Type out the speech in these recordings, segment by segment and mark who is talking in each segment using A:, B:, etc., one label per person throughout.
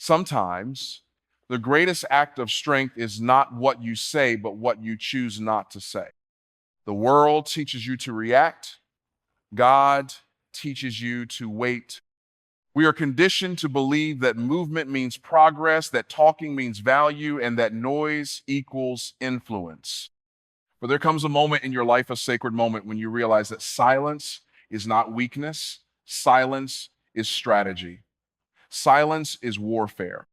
A: Sometimes the greatest act of strength is not what you say, but what you choose not to say. The world teaches you to react. God teaches you to wait. We are conditioned to believe that movement means progress, that talking means value, and that noise equals influence. But there comes a moment in your life, a sacred moment, when you realize that silence is not weakness. Silence is strategy. Silence is warfare.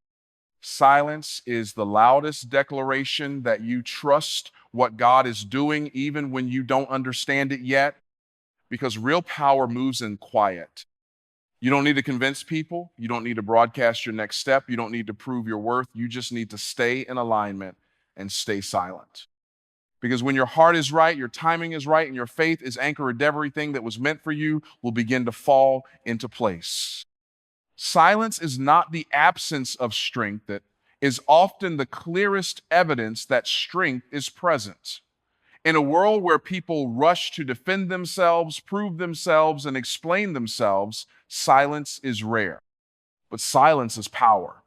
A: Silence is the loudest declaration that you trust what God is doing, even when you don't understand it yet, because real power moves in quiet. You don't need to convince people. You don't need to broadcast your next step. You don't need to prove your worth. You just need to stay in alignment and stay silent. Because when your heart is right, your timing is right, and your faith is anchored, everything that was meant for you will begin to fall into place. Silence is not the absence of strength. That is often the clearest evidence that strength is present. In a world where people rush to defend themselves, prove themselves, and explain themselves, silence is rare. But silence is power.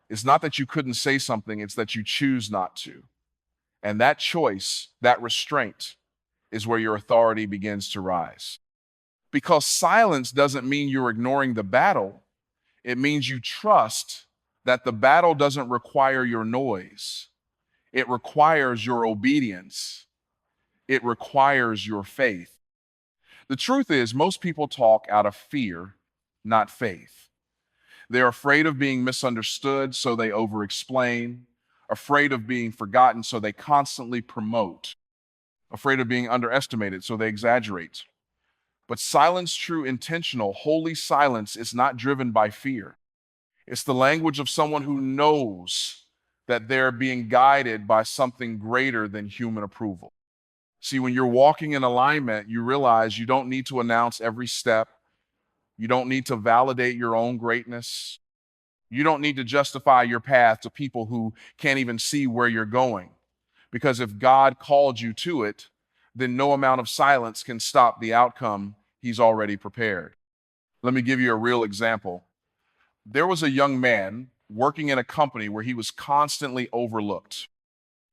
A: It's not that you couldn't say something, it's that you choose not to. And that choice, that restraint, is where your authority begins to rise. Because silence doesn't mean you're ignoring the battle. It means you trust that the battle doesn't require your noise. It requires your obedience. It requires your faith. The truth is, most people talk out of fear, not faith. They're afraid of being misunderstood, so they over-explain. Afraid of being forgotten, so they constantly promote. Afraid of being underestimated, so they exaggerate. But silence, true, intentional, holy silence is not driven by fear. It's the language of someone who knows that they're being guided by something greater than human approval. See, when you're walking in alignment, you realize you don't need to announce every step. You don't need to validate your own greatness. You don't need to justify your path to people who can't even see where you're going. Because if God called you to it, then no amount of silence can stop the outcome He's already prepared. Let me give you a real example. There was a young man working in a company where he was constantly overlooked.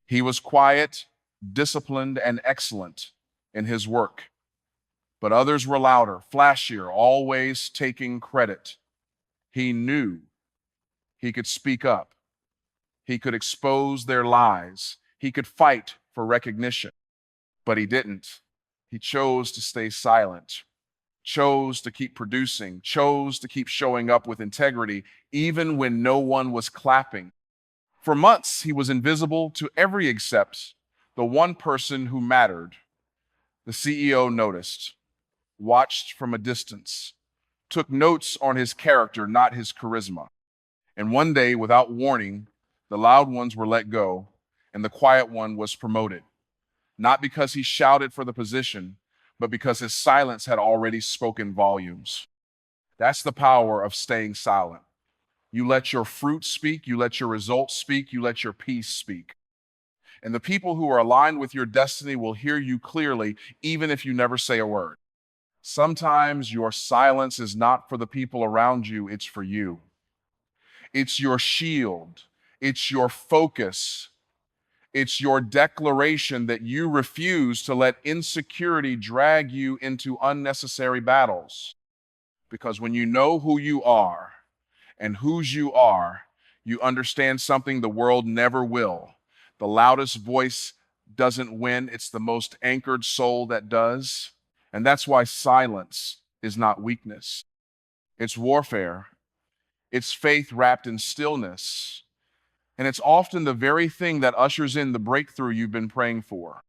A: He was quiet, disciplined, and excellent in his work. But others were louder, flashier, always taking credit. He knew he could speak up. He could expose their lies. He could fight for recognition. But he didn't. He chose to stay silent, chose to keep producing, chose to keep showing up with integrity, even when no one was clapping. For months, he was invisible to every except the one person who mattered. The CEO noticed, watched from a distance, took notes on his character, not his charisma. And one day, without warning, the loud ones were let go and the quiet one was promoted. Not because he shouted for the position, but because his silence had already spoken volumes. That's the power of staying silent. You let your fruit speak, you let your results speak, you let your peace speak. And the people who are aligned with your destiny will hear you clearly, even if you never say a word. Sometimes your silence is not for the people around you, it's for you. It's your shield. It's your focus. It's your declaration that you refuse to let insecurity drag you into unnecessary battles. Because when you know who you are and whose you are, you understand something the world never will. The loudest voice doesn't win. It's the most anchored soul that does. And that's why silence is not weakness. It's warfare. It's faith wrapped in stillness. And it's often the very thing that ushers in the breakthrough you've been praying for.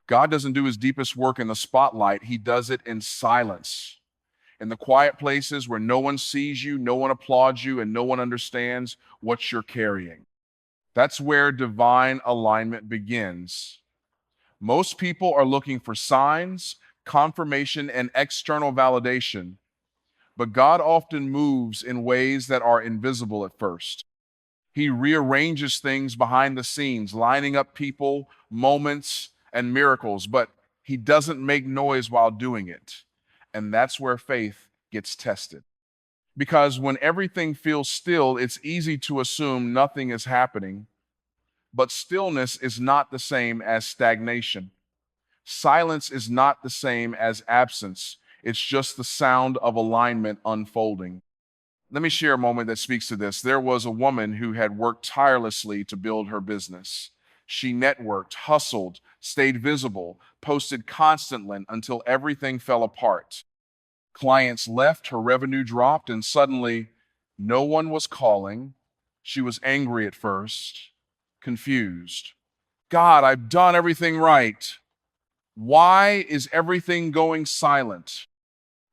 A: God doesn't do His deepest work in the spotlight. He does it in silence. In the quiet places where no one sees you, no one applauds you, and no one understands what you're carrying. That's where divine alignment begins. Most people are looking for signs, confirmation, and external validation. But God often moves in ways that are invisible at first. He rearranges things behind the scenes, lining up people, moments, and miracles, but He doesn't make noise while doing it. And that's where faith gets tested. Because when everything feels still, it's easy to assume nothing is happening, but stillness is not the same as stagnation. Silence is not the same as absence. It's just the sound of alignment unfolding. Let me share a moment that speaks to this. There was a woman who had worked tirelessly to build her business. She networked, hustled, stayed visible, posted constantly until everything fell apart. Clients left, her revenue dropped, and suddenly no one was calling. She was angry at first, confused. God, I've done everything right. Why is everything going silent?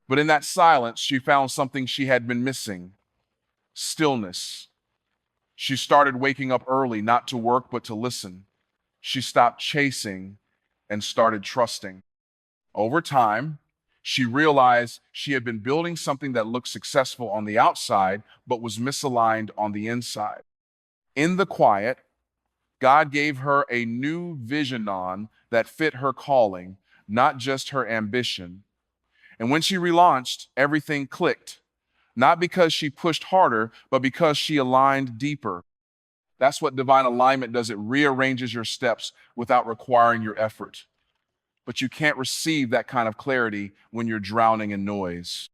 A: But in that silence, she found something she had been missing: stillness. She started waking up early, not to work, but to listen. She stopped chasing and started trusting. Over time, she realized she had been building something that looked successful on the outside, but was misaligned on the inside. In the quiet, God gave her a new vision on that fit her calling, not just her ambition. And when she relaunched, everything clicked, not because she pushed harder, but because she aligned deeper. That's what divine alignment does. It rearranges your steps without requiring your effort. But you can't receive that kind of clarity when you're drowning in noise.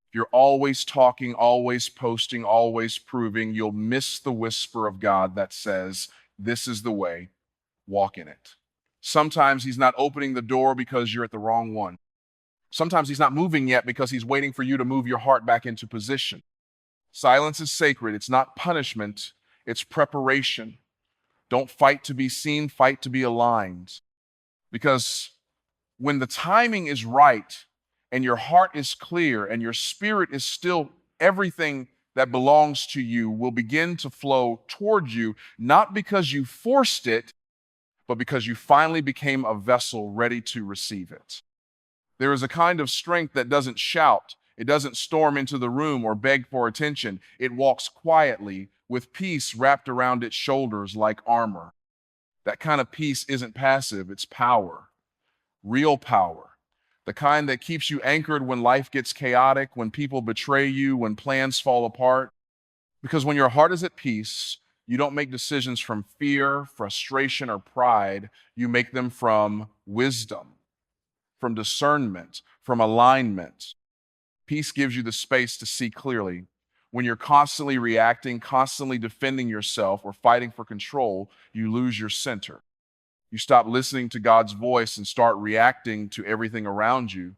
A: If you're always talking, always posting, always proving, you'll miss the whisper of God that says, "This is the way, walk in it." Sometimes he's not opening the door because you're at the wrong one. Sometimes he's not moving yet because he's waiting for you to move your heart back into position. Silence is sacred. It's not punishment, it's preparation. Don't fight to be seen, fight to be aligned. Because when the timing is right and your heart is clear and your spirit is still, everything that belongs to you will begin to flow towards you, not because you forced it, but because you finally became a vessel ready to receive it. There is a kind of strength that doesn't shout. It doesn't storm into the room or beg for attention. It walks quietly with peace wrapped around its shoulders like armor. That kind of peace isn't passive, it's power, real power. The kind that keeps you anchored when life gets chaotic, when people betray you, when plans fall apart. Because when your heart is at peace, you don't make decisions from fear, frustration, or pride. You make them from wisdom, from discernment, from alignment. Peace gives you the space to see clearly. When you're constantly reacting, constantly defending yourself, or fighting for control, you lose your center. You stop listening to God's voice and start reacting to everything around you.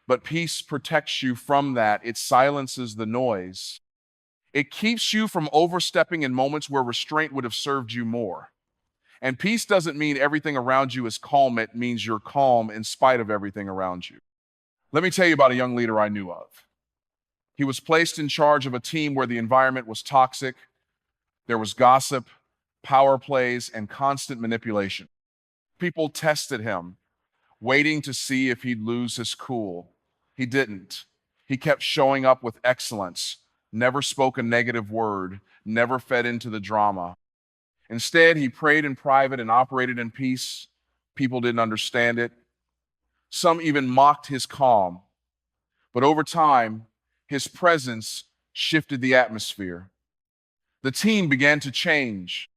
A: But peace protects you from that. It silences the noise. It keeps you from overstepping in moments where restraint would have served you more. And peace doesn't mean everything around you is calm. It means you're calm in spite of everything around you. Let me tell you about a young leader I knew of. He was placed in charge of a team where the environment was toxic. There was gossip, power plays, and constant manipulation. People tested him, waiting to see if he'd lose his cool. He didn't. He kept showing up with excellence, never spoke a negative word, never fed into the drama. Instead, he prayed in private and operated in peace. People didn't understand it. Some even mocked his calm. But over time, his presence shifted the atmosphere. The team began to change.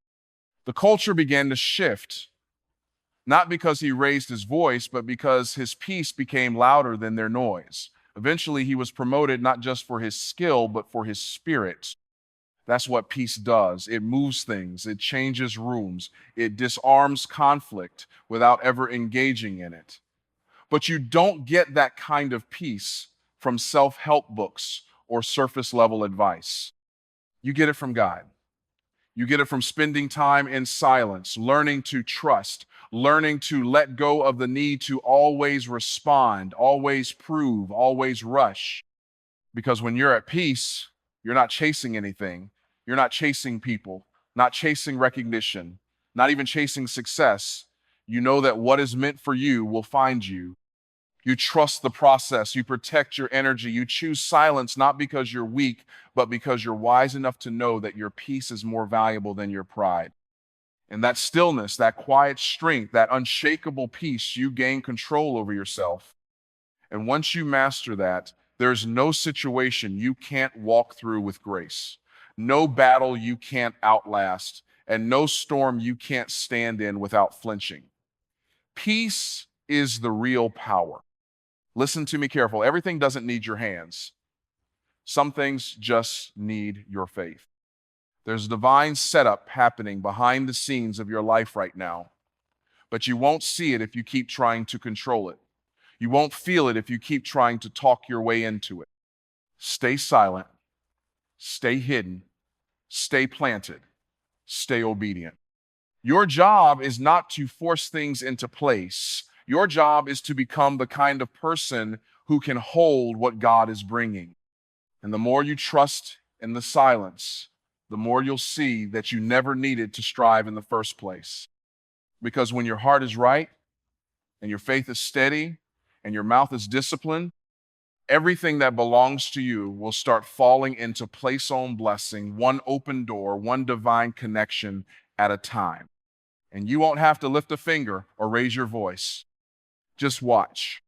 A: The culture began to shift, not because he raised his voice, but because his peace became louder than their noise. Eventually, he was promoted not just for his skill, but for his spirit. That's what peace does. It moves things, it changes rooms, it disarms conflict without ever engaging in it. But you don't get that kind of peace from self-help books or surface level advice. You get it from God. You get it from spending time in silence, learning to trust, learning to let go of the need to always respond, always prove, always rush. Because when you're at peace, you're not chasing anything. You're not chasing people, not chasing recognition, not even chasing success. You know that what is meant for you will find you. You trust the process. You protect your energy. You choose silence not because you're weak, but because you're wise enough to know that your peace is more valuable than your pride. And that stillness, that quiet strength, that unshakable peace, you gain control over yourself. And once you master that, There's no situation you can't walk through with grace, no battle you can't outlast, and no storm you can't stand in without flinching. Peace is the real power. Listen to me careful. Everything doesn't need your hands. Some things just need your faith. There's a divine setup happening behind the scenes of your life right now, but you won't see it if you keep trying to control it. You won't feel it if you keep trying to talk your way into it. Stay silent, stay hidden, stay planted, stay obedient. Your job is not to force things into place. Your job is to become the kind of person who can hold what God is bringing. And the more you trust in the silence, the more you'll see that you never needed to strive in the first place. Because when your heart is right and your faith is steady and your mouth is disciplined, everything that belongs to you will start falling into place on blessing, one open door, one divine connection at a time. And you won't have to lift a finger or raise your voice. Just watch.